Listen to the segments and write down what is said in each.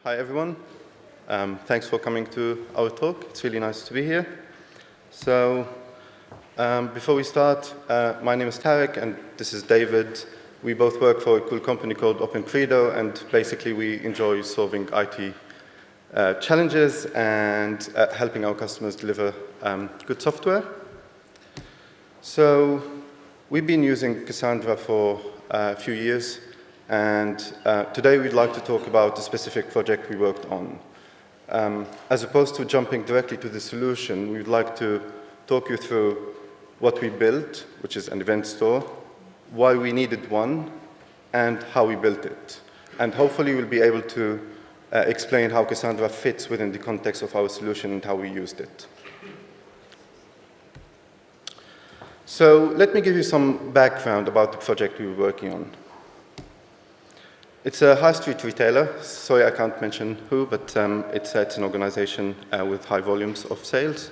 Hi, everyone. Thanks for coming to our talk. It's really nice to be here. So, before we start, my name is Tarek, and this is David. We both work for a cool company called OpenCredo, and basically we enjoy solving IT challenges and helping our customers deliver good software. So, we've been using Cassandra for a few years. And today we'd like to talk about a specific project we worked on. As opposed to jumping directly to the solution, we'd like to talk you through what we built, which is an event store, why we needed one, and how we built it. And hopefully we'll be able to explain how Cassandra fits within the context of our solution and how we used it. So let me give you some background about the project we were working on. It's a high street retailer. Sorry, I can't mention who, but it's an organization with high volumes of sales.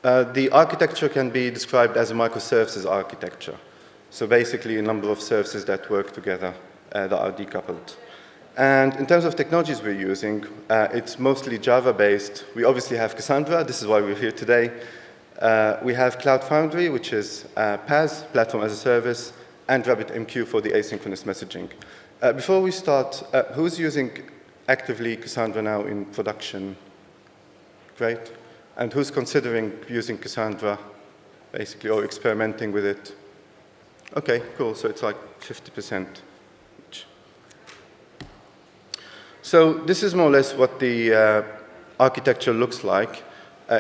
The architecture can be described as a microservices architecture. So basically a number of services that work together that are decoupled. And in terms of technologies we're using, it's mostly Java-based. We obviously have Cassandra. This is why we're here today. We have Cloud Foundry, which is PaaS, Platform as a Service, and RabbitMQ for the asynchronous messaging. Before we start, who's using actively Cassandra now in production? Great. And who's considering using Cassandra, basically, or experimenting with it? Okay, cool. So it's like 50% each. So this is more or less what the architecture looks like.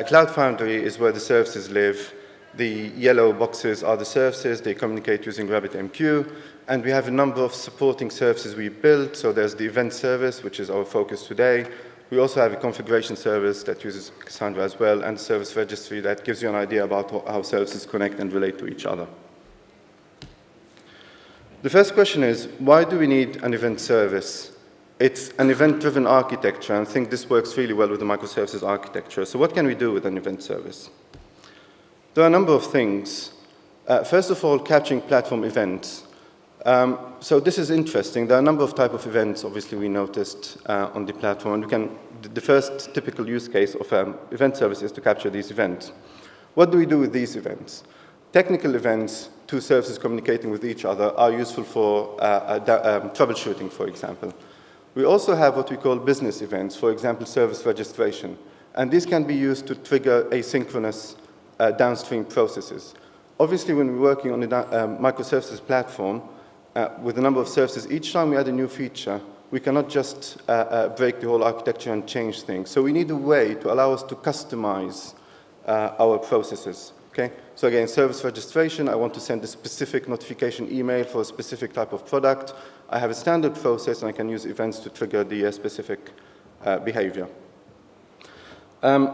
Cloud Foundry is where the services live. The yellow boxes are the services. They communicate using RabbitMQ. And we have a number of supporting services we built. So there's the event service, which is our focus today. We also have a configuration service that uses Cassandra as well, and a service registry that gives you an idea about how services connect and relate to each other. The first question is, why do we need an event service? It's an event-driven architecture, and I think this works really well with the microservices architecture. So what can we do with an event service? There are a number of things. First of all, capturing platform events. So this is interesting. There are a number of types of events, obviously, we noticed on the platform. And the first typical use case of an event service is to capture these events. What do we do with these events? Technical events, two services communicating with each other, are useful for troubleshooting, for example. We also have what we call business events, for example, service registration. And these can be used to trigger asynchronous downstream processes. Obviously, when we're working on a microservices platform, with a number of services, each time we add a new feature, we cannot just break the whole architecture and change things. So we need a way to allow us to customize our processes. Okay? So again, service registration, I want to send a specific notification email for a specific type of product. I have a standard process, and I can use events to trigger the specific behavior.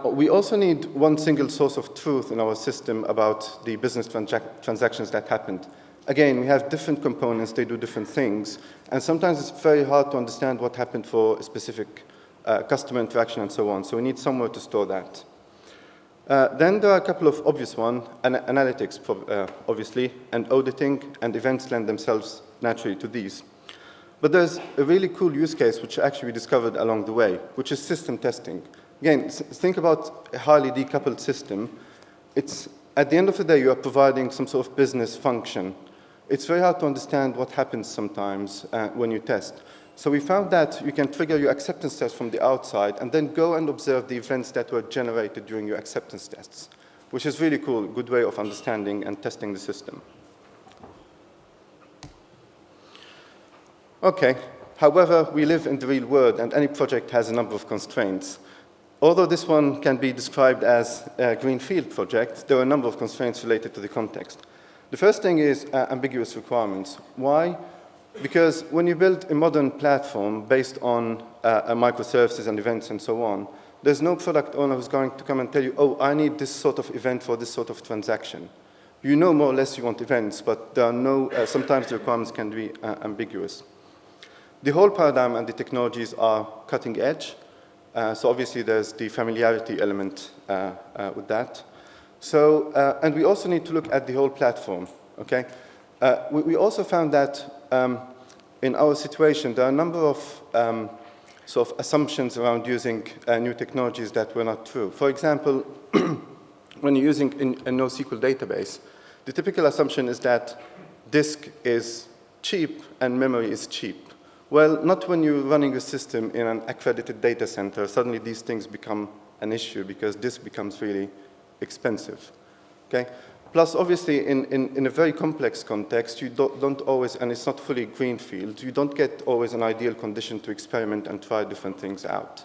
We also need one single source of truth in our system about the business transactions that happened. Again, we have different components, they do different things, and sometimes it's very hard to understand what happened for a specific customer interaction and so on, so we need somewhere to store that. Then there are a couple of obvious ones, analytics, obviously, and auditing, and events lend themselves naturally to these. But there's a really cool use case which actually we discovered along the way, which is system testing. Again, think about a highly decoupled system. It's, at the end of the day, you are providing some sort of business function. It's very hard to understand what happens sometimes when you test. So we found that you can trigger your acceptance test from the outside and then go and observe the events that were generated during your acceptance tests, which is really cool, good way of understanding and testing the system. Okay, however, we live in the real world, and any project has a number of constraints. Although this one can be described as a greenfield project, there are a number of constraints related to the context. The first thing is ambiguous requirements. Why? Because when you build a modern platform based on microservices and events and so on, there's no product owner who's going to come and tell you, oh, I need this sort of event for this sort of transaction. You know more or less you want events, but there are no, sometimes the requirements can be ambiguous. The whole paradigm and the technologies are cutting edge. So obviously there's the familiarity element with that. So, and we also need to look at the whole platform, okay? We also found that in our situation, there are a number of sort of assumptions around using new technologies that were not true. For example, when you're using a NoSQL database, the typical assumption is that disk is cheap and memory is cheap. Well, not when you're running a system in an accredited data center. Suddenly these things become an issue because disk becomes really expensive. Okay? Plus, obviously, in a very complex context, you don't always, and it's not fully greenfield, you don't get always an ideal condition to experiment and try different things out.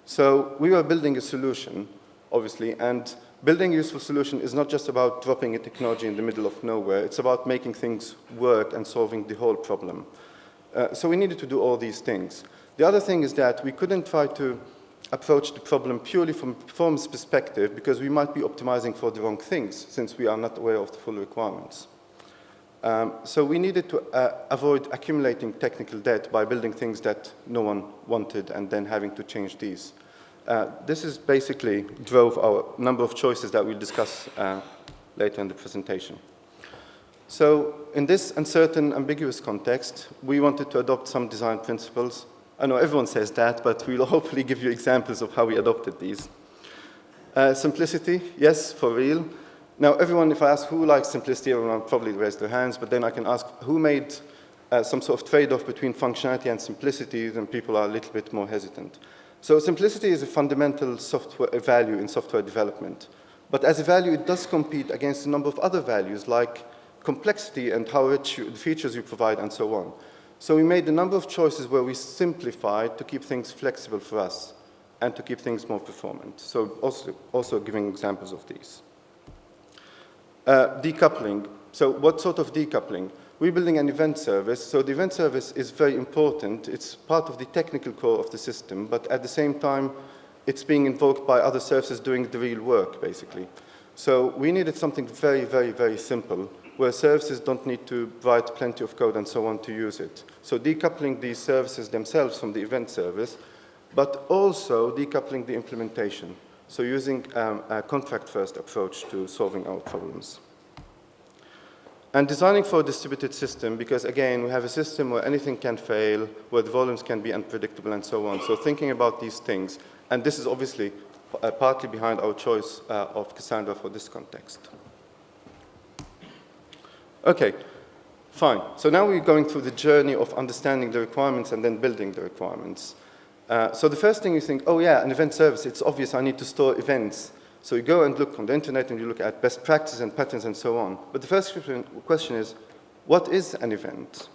So we were building a solution, obviously, and building a useful solution is not just about dropping a technology in the middle of nowhere. It's about making things work and solving the whole problem. So we needed to do all these things. The other thing is that we couldn't try to approach the problem purely from a performance perspective because we might be optimizing for the wrong things since we are not aware of the full requirements. So we needed to avoid accumulating technical debt by building things that no one wanted and then having to change these. This is basically drove our number of choices that we'll discuss later in the presentation. So in this uncertain, ambiguous context, we wanted to adopt some design principles. I know everyone says that, but we'll hopefully give you examples of how we adopted these. Simplicity, yes, for real. Now, everyone, if I ask who likes simplicity, everyone will probably raise their hands, but then I can ask who made some sort of trade-off between functionality and simplicity, then people are a little bit more hesitant. So simplicity is a fundamental software value in software development. But as a value, it does compete against a number of other values, like complexity and how rich the features you provide and so on. So we made a number of choices where we simplified to keep things flexible for us and to keep things more performant. So also giving examples of these. Decoupling. So what sort of decoupling? We're building an event service. So the event service is very important. It's part of the technical core of the system, but at the same time, it's being invoked by other services doing the real work, basically. So we needed something very, very, very simple, where services don't need to write plenty of code and so on to use it. So decoupling these services themselves from the event service, but also decoupling the implementation. So using a contract-first approach to solving our problems. And designing for a distributed system, because again, we have a system where anything can fail, where the volumes can be unpredictable and so on. So thinking about these things, and this is obviously partly behind our choice of Cassandra for this context. Okay, fine. So now we're going through the journey of understanding the requirements and then building the requirements. So the first thing you think, oh yeah, an event service, it's obvious I need to store events. So you go and look on the internet and you look at best practices and patterns and so on. But the first question is, what is an event?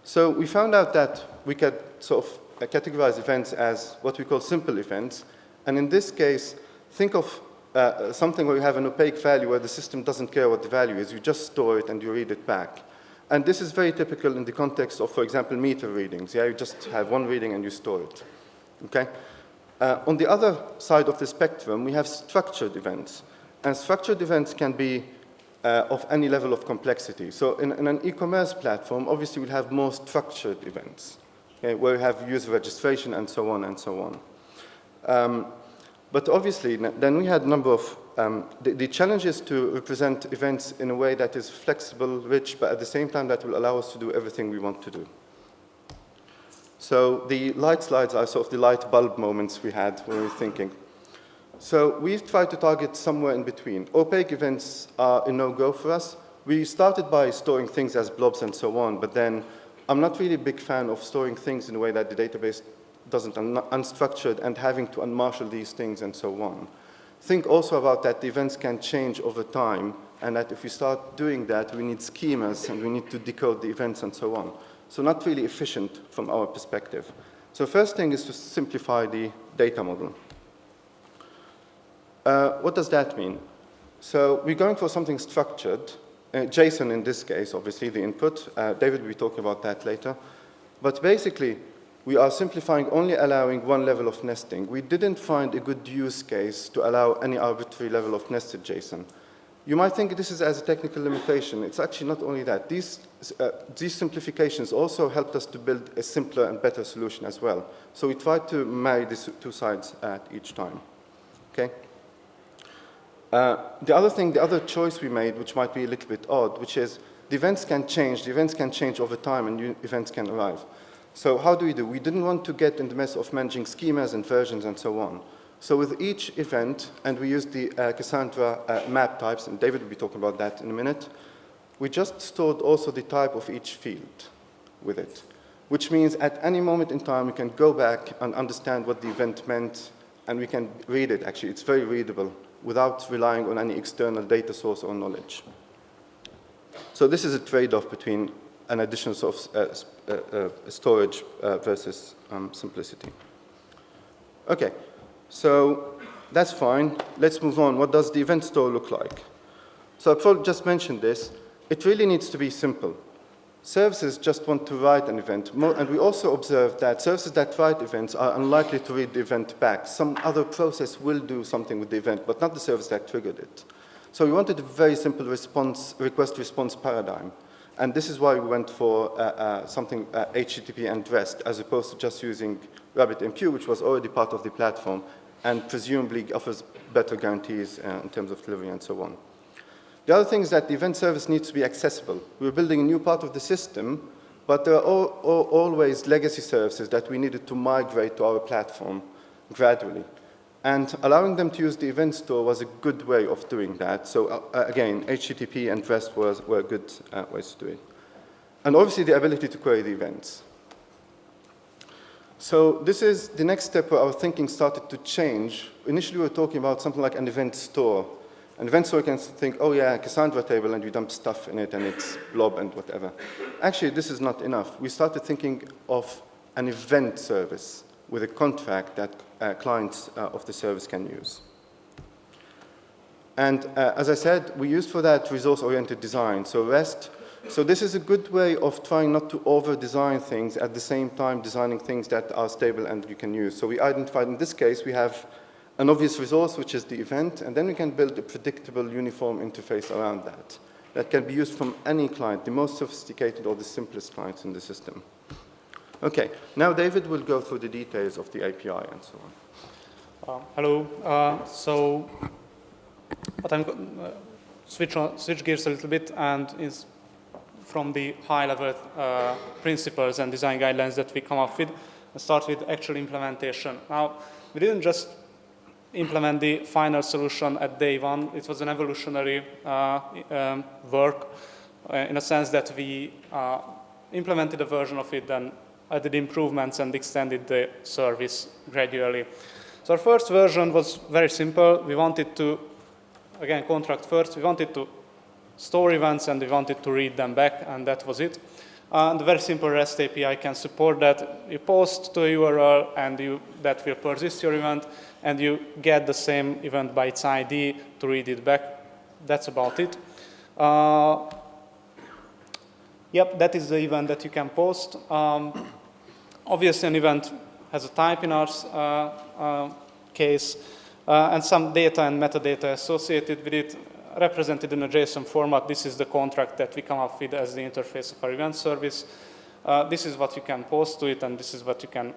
So we found out that we could sort of categorize events as what we call simple events. And in this case, think of something where you have an opaque value where the system doesn't care what the value is. You just store it and you read it back. And this is very typical in the context of, for example, meter readings. Yeah, you just have one reading and you store it. Okay? On the other side of the spectrum, we have structured events. And structured events can be of any level of complexity. So in an e-commerce platform, obviously we'll have more structured events, okay, where you have user registration and so on and so on. But obviously, then we had a number of, the challenge is to represent events in a way that is flexible, rich, but at the same time that will allow us to do everything we want to do. So the light slides are sort of the light bulb moments we had when we were thinking. So we've tried to target somewhere in between. Opaque events are a no-go for us. We started by storing things as blobs and so on, but then I'm not really a big fan of storing things in a way that the database doesn't, unstructured, and having to unmarshal these things and so on. Think also about that the events can change over time, and that if we start doing that, we need schemas, and we need to decode the events and so on. So not really efficient from our perspective. So first thing is to simplify the data model. What does that mean? So we're going for something structured. JSON in this case, obviously, the input. David will be talking about that later. But basically, we are simplifying, only allowing one level of nesting. We didn't find a good use case to allow any arbitrary level of nested JSON. You might think this is as a technical limitation. It's actually not only that. These simplifications also helped us to build a simpler and better solution as well. So we tried to marry these two sides at each time. Okay? The other choice we made, which might be a little bit odd, which is the events can change. The events can change over time, and new events can arrive. So how do? We didn't want to get in the mess of managing schemas and versions and so on. So with each event, and we used the Cassandra map types, and David will be talking about that in a minute, we just stored also the type of each field with it, which means at any moment in time, we can go back and understand what the event meant, and we can read it, actually. It's very readable, without relying on any external data source or knowledge. So this is a trade-off between an addition of storage versus simplicity. Okay, so that's fine. Let's move on. What does the event store look like? So I probably just mentioned this. It really needs to be simple. Services just want to write an event, and we also observed that services that write events are unlikely to read the event back. Some other process will do something with the event, but not the service that triggered it. So we wanted a very simple request-response paradigm. And this is why we went for something HTTP and REST, as opposed to just using RabbitMQ, which was already part of the platform, and presumably offers better guarantees in terms of delivery and so on. The other thing is that the event service needs to be accessible. We're building a new part of the system, but there are always legacy services that we needed to migrate to our platform gradually. And allowing them to use the event store was a good way of doing that. So again, HTTP and REST were good ways to do it. And obviously the ability to query the events. So this is the next step where our thinking started to change. Initially we were talking about something like an event store. An event store can think, oh yeah, Cassandra table, and you dump stuff in it, and it's blob and whatever. Actually, this is not enough. We started thinking of an event service with a contract that clients of the service can use. And as I said, we used for that resource-oriented design, so REST. So this is a good way of trying not to over-design things, at the same time designing things that are stable and you can use. So we identified, in this case, we have an obvious resource, which is the event, and then we can build a predictable, uniform interface around that. That can be used from any client, the most sophisticated or the simplest clients in the system. Okay, now David will go through the details of the API and so on. Hello. So what I'm switch gears a little bit, and is from the high-level principles and design guidelines that we come up with, and start with actual implementation. Now, we didn't just implement the final solution at day one. It was an evolutionary work in a sense that we implemented a version of it and added improvements and extended the service gradually. So our first version was very simple. We wanted to, again, contract first. We wanted to store events and we wanted to read them back, and that was it. And the very simple REST API can support that. You post to a URL and that will persist your event, and you get the same event by its ID to read it back. That's about it. Yep, that is the event that you can post. Obviously, an event has a type in our case, and some data and metadata associated with it, represented in a JSON format. This is the contract that we come up with as the interface of our event service. This is what you can post to it, and this is what you can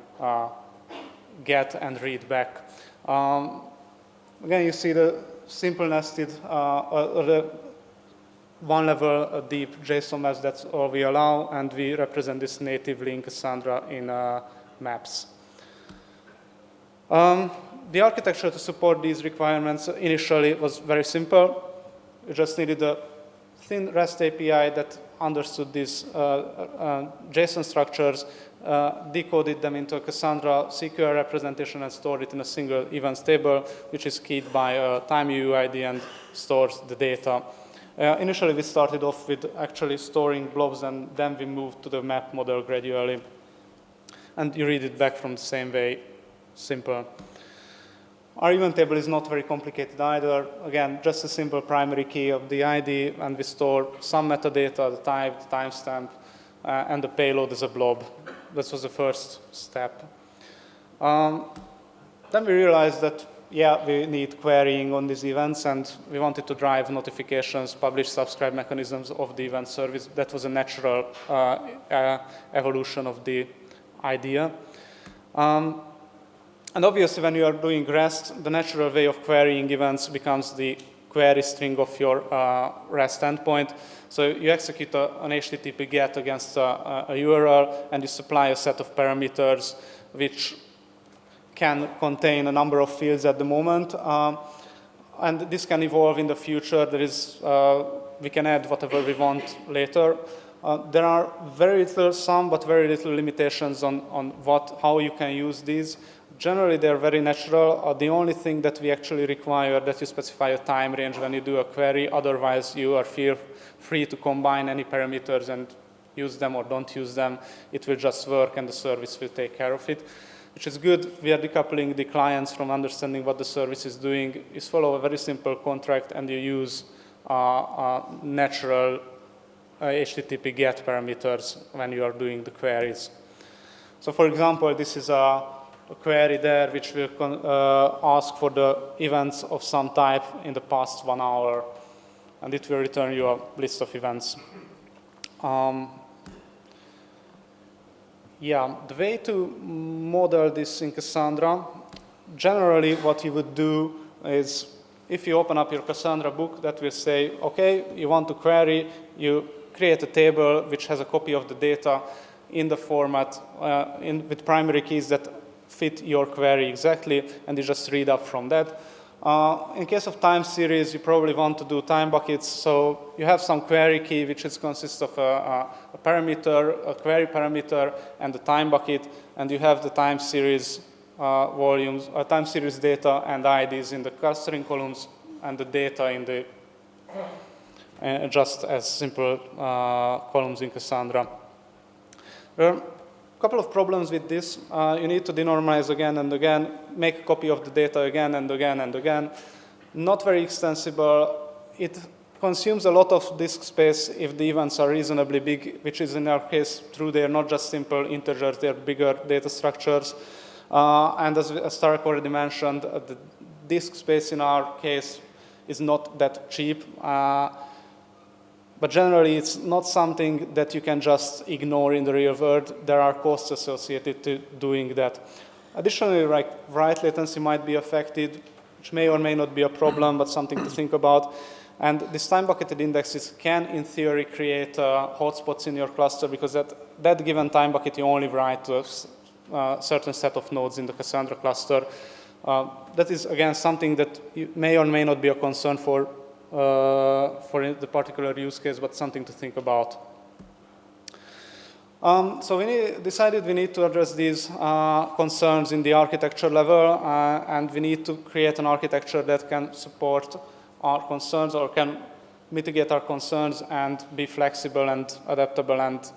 get and read back. Again, you see the simple nested, the one level deep JSON maps. That's all we allow, and we represent this natively in Cassandra in maps. The architecture to support these requirements initially was very simple. We just needed a thin REST API that understood these JSON structures, decoded them into a Cassandra CQR representation, and stored it in a single events table, which is keyed by a time UUID and stores the data. Initially, we started off with actually storing blobs, and then we moved to the map model gradually. And you read it back from the same way, simple. Our event table is not very complicated either. Again, just a simple primary key of the ID, and we store some metadata, the type, the timestamp, and the payload as a blob. This was the first step. Then we realized that, yeah, we need querying on these events, and we wanted to drive notifications, publish, subscribe mechanisms of the event service. That was a natural evolution of the idea. And obviously, when you are doing REST, the natural way of querying events becomes the query string of your REST endpoint. So you execute an HTTP GET against a URL, and you supply a set of parameters which can contain a number of fields at the moment. And this can evolve in the future. There is, we can add whatever we want later. There are some but very little limitations on how you can use these. Generally, they're very natural. The only thing that we actually require that you specify a time range when you do a query. Otherwise, you are free to combine any parameters and use them or don't use them. It will just work, and the service will take care of it, which is good. We are decoupling the clients from understanding what the service is doing. You follow a very simple contract, and you use natural HTTP GET parameters when you are doing the queries. So for example, this is a query there which will ask for the events of some type in the past 1 hour, and it will return you a list of events. Yeah, the way to model this in Cassandra, generally what you would do is, if you open up your Cassandra book, that will say, okay, you want to query, you create a table which has a copy of the data in the format with primary keys that fit your query exactly, and you just read up from that. In case of time series, you probably want to do time buckets, so you have some query key which consists of a parameter, a query parameter, and a time bucket, and you have the time series volumes, time series data and IDs in the clustering columns, and the data in the just as simple columns in Cassandra. There are a couple of problems with this. You need to denormalize again and again, make a copy of the data again and again and again. Not very extensible. It consumes a lot of disk space if the events are reasonably big, which is in our case true. They are not just simple integers, they are bigger data structures. And as Tarek already mentioned, the disk space in our case is not that cheap. But generally, it's not something that you can just ignore in the real world. There are costs associated to doing that. Additionally, write latency might be affected, which may or may not be a problem, but something to think about. And these time-bucketed indexes can, in theory, create hotspots in your cluster, because that given time bucket, you only write to a certain set of nodes in the Cassandra cluster. That is, again, something that may or may not be a concern for the particular use case, but something to think about. So we decided we need to address these concerns in the architecture level, and we need to create an architecture that can support our concerns or can mitigate our concerns and be flexible and adaptable and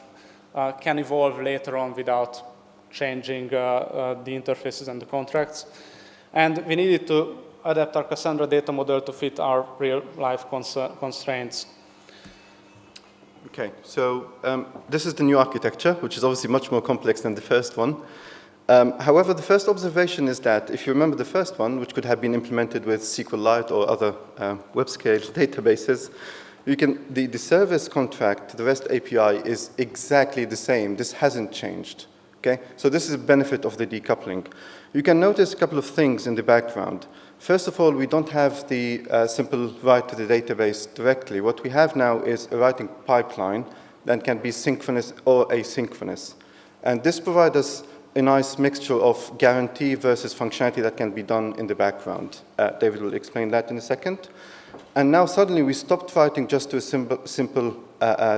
can evolve later on without changing the interfaces and the contracts. And we needed to adapt our Cassandra data model to fit our real-life constraints. Okay, so this is the new architecture, which is obviously much more complex than the first one. However, the first observation is that if you remember the first one, which could have been implemented with SQLite or other web-scale databases, the service contract, the REST API, is exactly the same. This hasn't changed. Okay? So this is a benefit of the decoupling. You can notice a couple of things in the background. First of all, we don't have the simple write to the database directly. What we have now is a writing pipeline that can be synchronous or asynchronous. And this provides us a nice mixture of guarantee versus functionality that can be done in the background. David will explain that in a second. And now suddenly we stopped writing just to a simple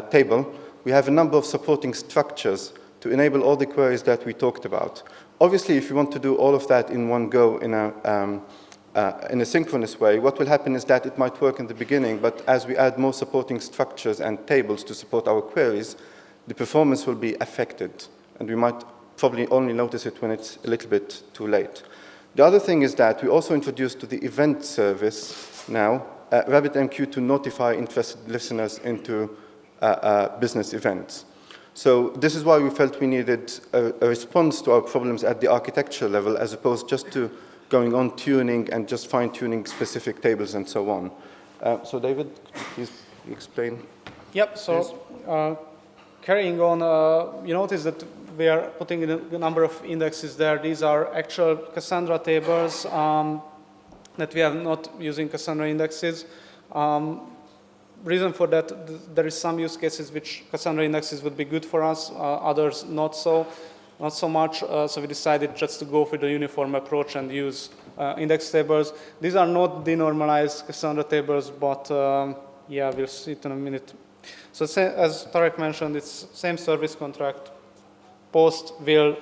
table. We have a number of supporting structures to enable all the queries that we talked about. Obviously, if you want to do all of that in one go in a synchronous way, what will happen is that it might work in the beginning, but as we add more supporting structures and tables to support our queries, the performance will be affected, and we might probably only notice it when it's a little bit too late. The other thing is that we also introduced to the event service now RabbitMQ to notify interested listeners into business events. So this is why we felt we needed a response to our problems at the architecture level, as opposed just to going on tuning and just fine-tuning specific tables and so on. So David, please explain. Yep, so carrying on, you notice that we are putting in a number of indexes there. These are actual Cassandra tables that we are not using Cassandra indexes. Reason for that, there is some use cases which Cassandra indexes would be good for us, others not so much. So we decided just to go for the uniform approach and use index tables. These are not denormalized Cassandra tables, but yeah, we'll see it in a minute. So as Tarek mentioned, it's same service contract. Post will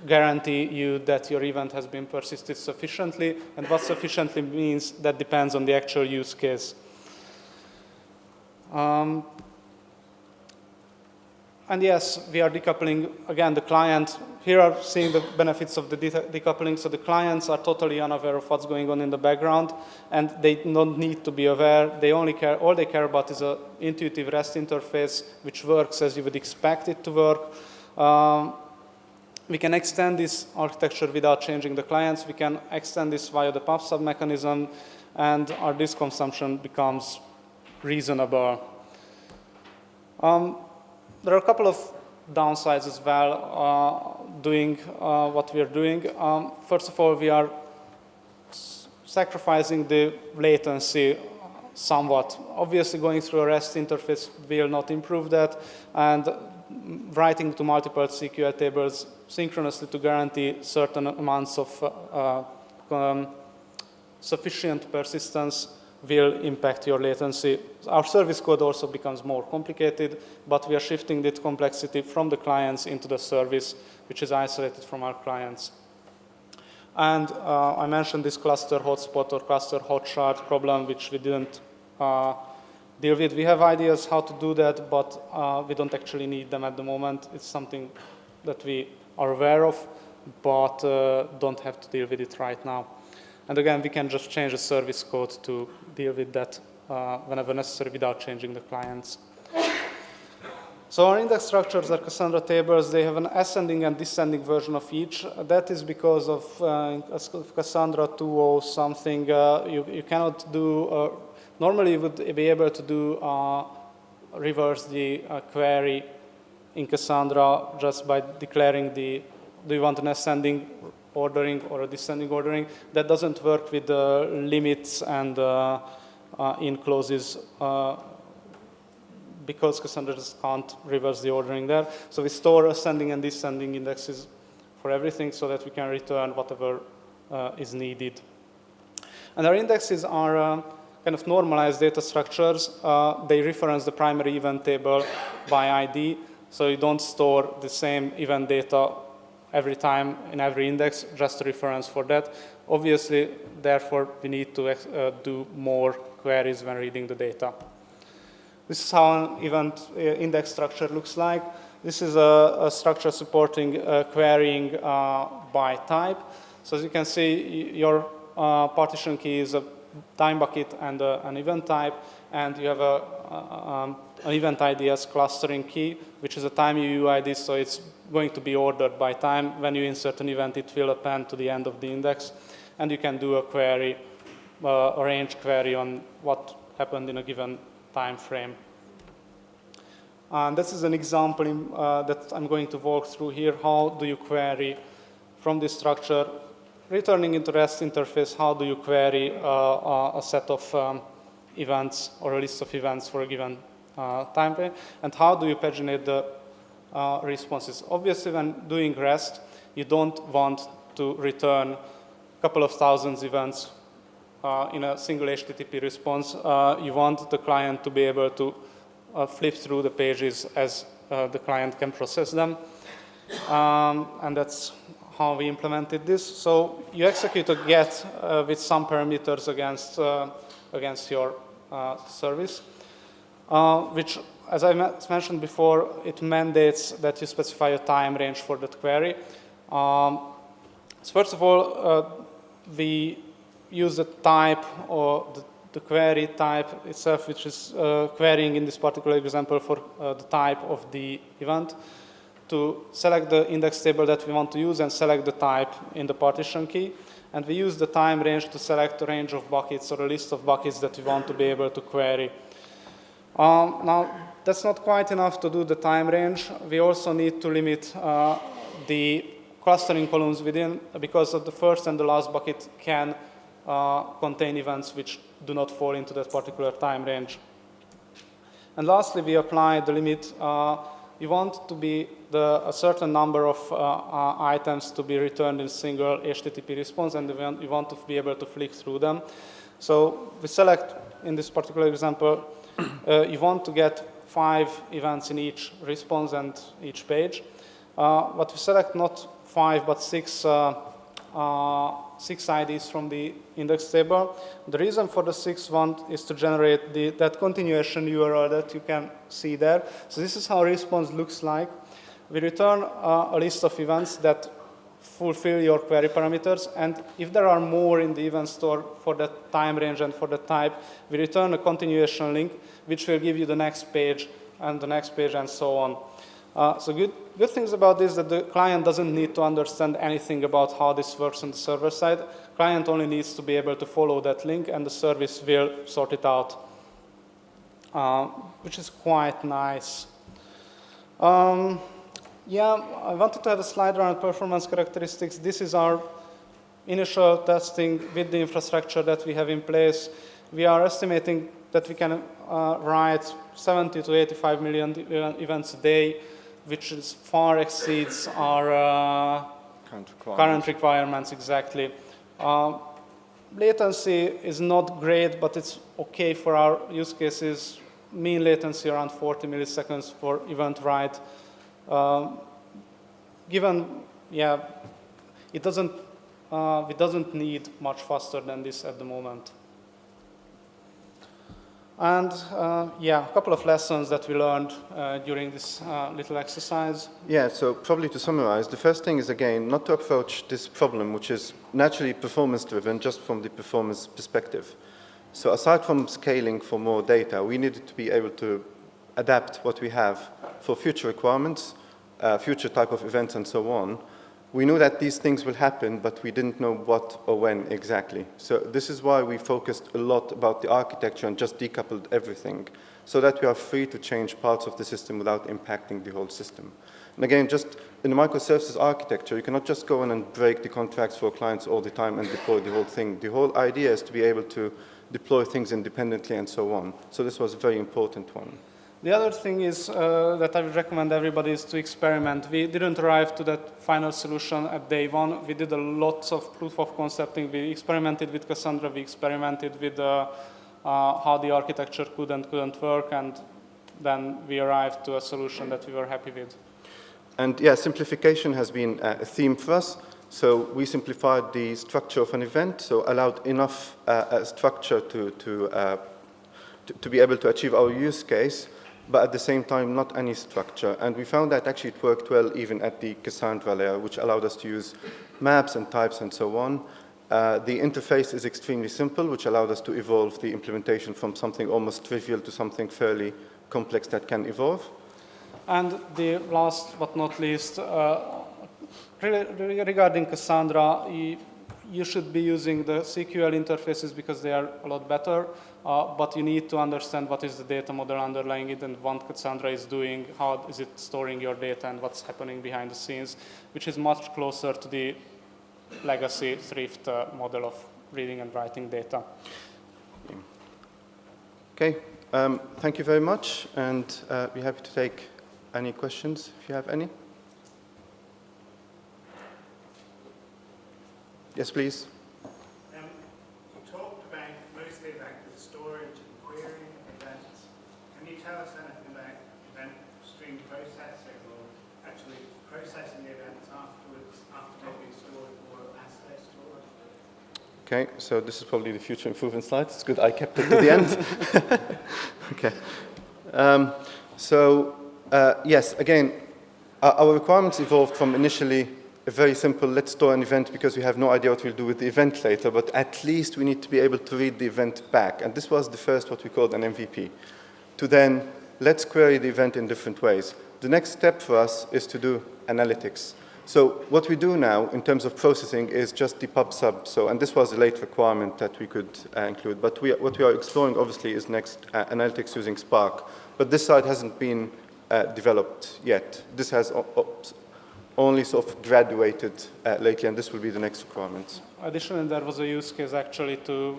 guarantee you that your event has been persisted sufficiently, and what sufficiently means, that depends on the actual use case. And yes, we are decoupling, again, the client. Here are seeing the benefits of the decoupling. So the clients are totally unaware of what's going on in the background, and they don't need to be aware. They only care, all they care about is an intuitive REST interface, which works as you would expect it to work. We can extend this architecture without changing the clients. We can extend this via the PubSub mechanism, and our disk consumption becomes reasonable. There are a couple of downsides as well doing what we are doing. First of all, we are sacrificing the latency somewhat. Obviously, going through a REST interface will not improve that, and writing to multiple SQL tables synchronously to guarantee certain amounts of sufficient persistence will impact your latency. Our service code also becomes more complicated, but we are shifting that complexity from the clients into the service, which is isolated from our clients. And I mentioned this cluster hotspot or cluster hotshard problem, which we didn't deal with. We have ideas how to do that, but we don't actually need them at the moment. It's something that we are aware of, but don't have to deal with it right now. And again, we can just change the service code to deal with that whenever necessary without changing the clients. So our index structures are Cassandra tables. They have an ascending and descending version of each. That is because of Cassandra 2.0 something. You cannot do, normally you would be able to do reverse the query in Cassandra just by declaring do you want an ascending ordering or a descending ordering. That doesn't work with the limits and in clauses because Cassandra just can't reverse the ordering there. So we store ascending and descending indexes for everything so that we can return whatever is needed. And our indexes are kind of normalized data structures. They reference the primary event table by ID, so you don't store the same event data every time in every index, just a reference for that. Obviously, therefore, we need to do more queries when reading the data. This is how an event index structure looks like. This is a structure supporting querying by type. So as you can see, your partition key is a time bucket and an event type, and you have an event ID as clustering key, which is a time UUID, so it's going to be ordered by time. When you insert an event, it will append to the end of the index, and you can do a query, a range query on what happened in a given time frame. And this is an example that I'm going to walk through here. How do you query from this structure? Returning into REST interface, how do you query a set of events or a list of events for a given time frame? And how do you paginate the responses? Obviously, when doing REST, you don't want to return a couple of thousand events in a single HTTP response. You want the client to be able to flip through the pages as the client can process them. And that's how we implemented this. So you execute a get with some parameters against your service, which, as I mentioned before, it mandates that you specify a time range for that query. So first of all, we use the type or the query type itself, which is querying in this particular example for the type of the event, to select the index table that we want to use and select the type in the partition key. And we use the time range to select a range of buckets or a list of buckets that we want to be able to query. Now, that's not quite enough to do the time range. We also need to limit the clustering columns within, because of the first and the last bucket can contain events which do not fall into that particular time range. And lastly, we apply the limit. You want to be a certain number of items to be returned in single HTTP response, and you want to be able to flick through them. So we select, in this particular example, you want to get 5 events in each response and each page. But we select not 5, but 6 IDs from the index table. The reason for the 6th one is to generate that continuation URL that you can see there. So this is how response looks like. We return a list of events that fulfill your query parameters, and if there are more in the event store for that time range and for the type, we return a continuation link, which will give you the next page and the next page and so on. So good things about this is that the client doesn't need to understand anything about how this works on the server side. Client only needs to be able to follow that link, and the service will sort it out, which is quite nice. Yeah, I wanted to have a slide around performance characteristics. This is our initial testing with the infrastructure that we have in place. We are estimating that we can write 70 to 85 million events a day, which far exceeds our current requirements, exactly. Latency is not great, but it's okay for our use cases. Mean latency around 40 milliseconds for event write. Given, yeah, it doesn't need much faster than this at the moment. And yeah, a couple of lessons that we learned during this little exercise. Yeah, so probably to summarize, the first thing is, again, not to approach this problem, which is naturally performance-driven, just from the performance perspective. So aside from scaling for more data, we needed to be able to adapt what we have for future requirements, future type of events, and so on. We knew that these things will happen, but we didn't know what or when exactly. So this is why we focused a lot about the architecture and just decoupled everything, so that we are free to change parts of the system without impacting the whole system. And again, just in the microservices architecture, you cannot just go in and break the contracts for clients all the time and deploy the whole thing. The whole idea is to be able to deploy things independently and so on. So this was a very important one. The other thing is that I would recommend everybody is to experiment. We didn't arrive to that final solution at day one. We did a lot of proof of concepting. We experimented with Cassandra. We experimented with how the architecture could and couldn't work, and then we arrived to a solution that we were happy with. And yeah, simplification has been a theme for us. So we simplified the structure of an event, so allowed enough structure to be able to achieve our use case, but at the same time, not any structure. And we found that actually it worked well even at the Cassandra layer, which allowed us to use maps and types and so on. The interface is extremely simple, which allowed us to evolve the implementation from something almost trivial to something fairly complex that can evolve. And the last but not least, regarding Cassandra, you should be using the SQL interfaces because they are a lot better, but you need to understand what is the data model underlying it and what Cassandra is doing, how is it storing your data, and what's happening behind the scenes, which is much closer to the legacy thrift model of reading and writing data. Okay, thank you very much, and we're happy to take any questions if you have any. Yes, please. You talked about mostly about the storage and querying of events. Can you tell us anything about event stream processing, or actually processing the events afterwards, after they've been stored, or as they're stored? Okay, so this is probably the future improvement slide. It's good I kept it to the end. Okay. Yes, again, our requirements evolved from initially a very simple, let's store an event because we have no idea what we'll do with the event later, but at least we need to be able to read the event back. And this was the first, what we called an MVP. To then, let's query the event in different ways. The next step for us is to do analytics. So what we do now in terms of processing is just the pub sub. So, and this was a late requirement that we could include. But what we are exploring, obviously, is next analytics using Spark. But this side hasn't been developed yet. This has only sort of graduated lately, and this will be the next requirement. Additionally, there was a use case actually to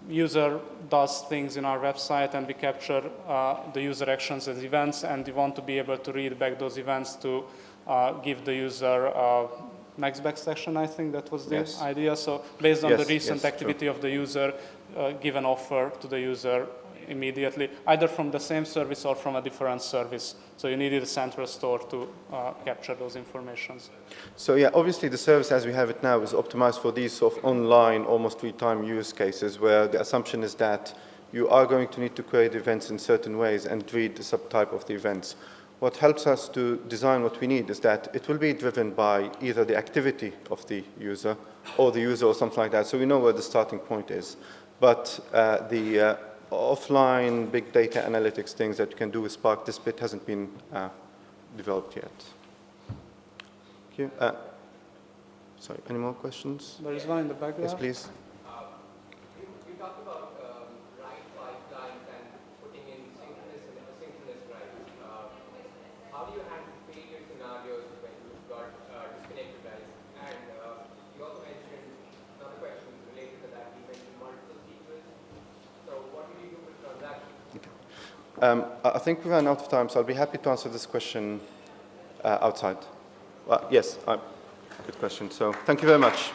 user does things in our website and we capture the user actions as events, and we want to be able to read back those events to give the user next best action. I think that was the idea. So based on the recent activity of the user, give an offer to the user immediately, either from the same service or from a different service. So you needed a central store to capture those informations. So yeah, obviously the service as we have it now is optimized for these sort of online, almost real-time use cases where the assumption is that you are going to need to create events in certain ways and read the subtype of the events. What helps us to design what we need is that it will be driven by either the activity of the user or something like that. So we know where the starting point is. But the offline big data analytics things that you can do with Spark, this bit hasn't been developed yet. Thank you. Sorry, any more questions? There is one in the background. Yes, please. You talked about write pipelines and putting in synchronous and asynchronous writes. How do you handle failure scenarios when you've got disconnected writes? And you also mentioned another question related to that. You mentioned multiple sequels. So what do you do with transactions? Okay. I think we ran out of time, so I'll be happy to answer this question outside. Yes, good question. So thank you very much.